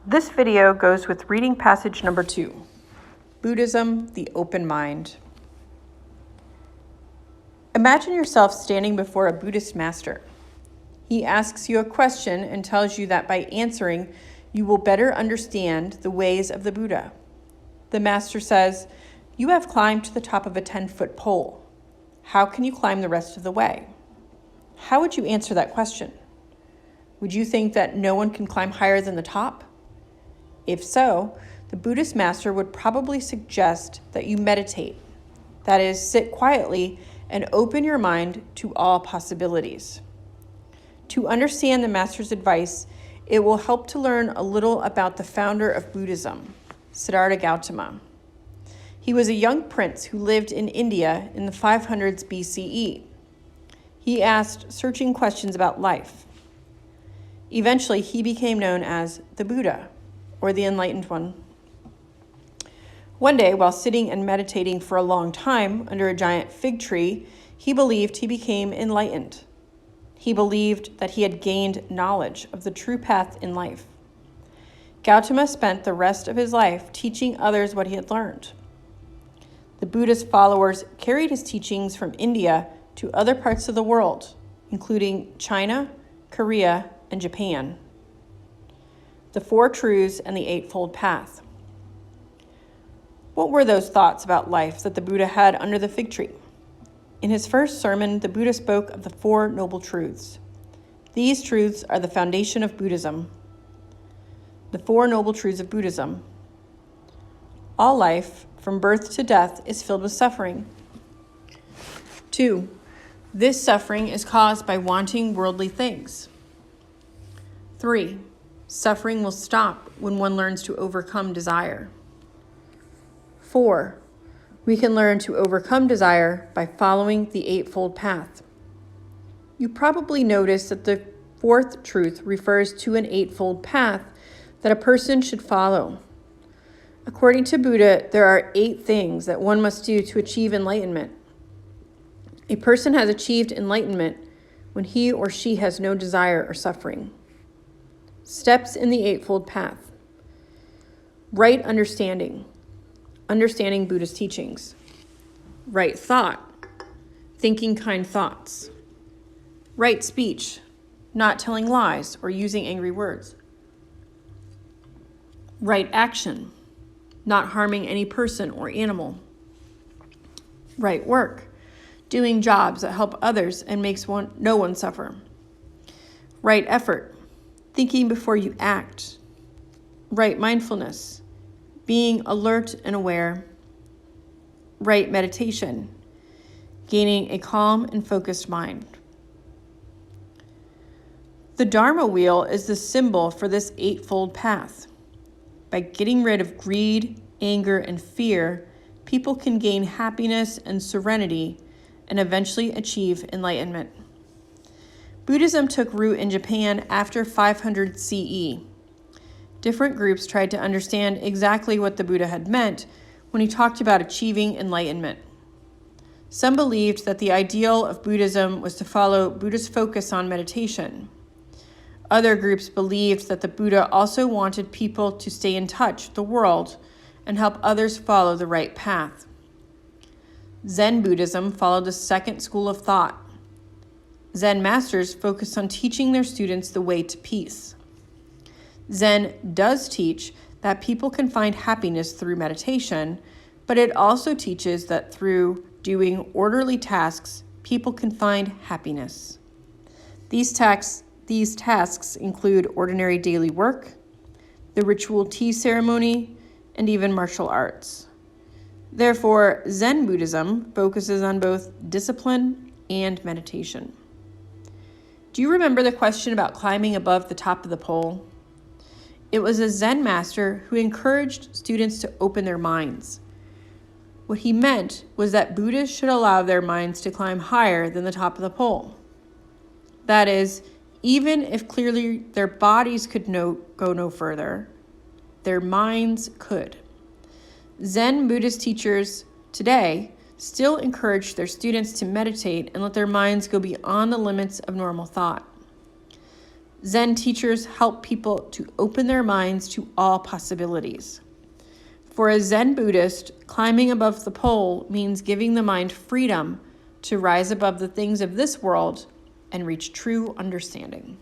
This video goes with reading passage number 2, Buddhism, the Open Mind. Imagine yourself standing before a Buddhist master. He asks you a question and tells you that by answering, you will better understand the ways of the Buddha. The master says, "You have climbed to the top of a 10-foot pole. How can you climb the rest of the way?" How would you answer that question? Would you think that no one can climb higher than the top? If so, the Buddhist master would probably suggest that you meditate. That is, sit quietly and open your mind to all possibilities. To understand the master's advice, it will help to learn a little about the founder of Buddhism, Siddhartha Gautama. He was a young prince who lived in India in the 500s BCE. He asked searching questions about life. Eventually, he became known as the Buddha, or the Enlightened One. One day, while sitting and meditating for a long time under a giant fig tree, he believed he became enlightened. He believed that he had gained knowledge of the true path in life. Gautama spent the rest of his life teaching others what he had learned. The Buddha's followers carried his teachings from India to other parts of the world, including China, Korea, and Japan. The Four Truths and the Eightfold Path. What were those thoughts about life that the Buddha had under the fig tree? In his first sermon, the Buddha spoke of the Four Noble Truths. These truths are the foundation of Buddhism. The Four Noble Truths of Buddhism. All life, from birth to death, is filled with suffering. 2. This suffering is caused by wanting worldly things. 3. Suffering will stop when one learns to overcome desire. 4. We can learn to overcome desire by following the Eightfold Path. You probably noticed that the fourth truth refers to an eightfold path that a person should follow. According to Buddha, there are 8 things that one must do to achieve enlightenment. A person has achieved enlightenment when he or she has no desire or suffering. Steps in the Eightfold Path. Right understanding. Understanding Buddha's teachings. Right thought. Thinking kind thoughts. Right speech. Not telling lies or using angry words. Right action. Not harming any person or animal. Right work. Doing jobs that help others and makes no one suffer. Right effort. Thinking before you act. Right mindfulness. Being alert and aware. Right meditation. Gaining a calm and focused mind. The Dharma wheel is the symbol for this eightfold path. By getting rid of greed, anger, and fear, people can gain happiness and serenity and eventually achieve enlightenment. Buddhism took root in Japan after 500 CE. Different groups tried to understand exactly what the Buddha had meant when he talked about achieving enlightenment. Some believed that the ideal of Buddhism was to follow Buddha's focus on meditation. Other groups believed that the Buddha also wanted people to stay in touch with the world and help others follow the right path. Zen Buddhism followed the second school of thought. Zen masters focused on teaching their students the way to peace. Zen does teach that people can find happiness through meditation, but it also teaches that through doing orderly tasks, people can find happiness. These tasks include ordinary daily work, the ritual tea ceremony, and even martial arts. Therefore, Zen Buddhism focuses on both discipline and meditation. Do you remember the question about climbing above the top of the pole? It was a Zen master who encouraged students to open their minds. What he meant was that Buddhists should allow their minds to climb higher than the top of the pole. That is, even if clearly their bodies could go no further, their minds could. Zen Buddhist teachers today still encourage their students to meditate and let their minds go beyond the limits of normal thought. Zen teachers help people to open their minds to all possibilities. For a Zen Buddhist, climbing above the pole means giving the mind freedom to rise above the things of this world and reach true understanding.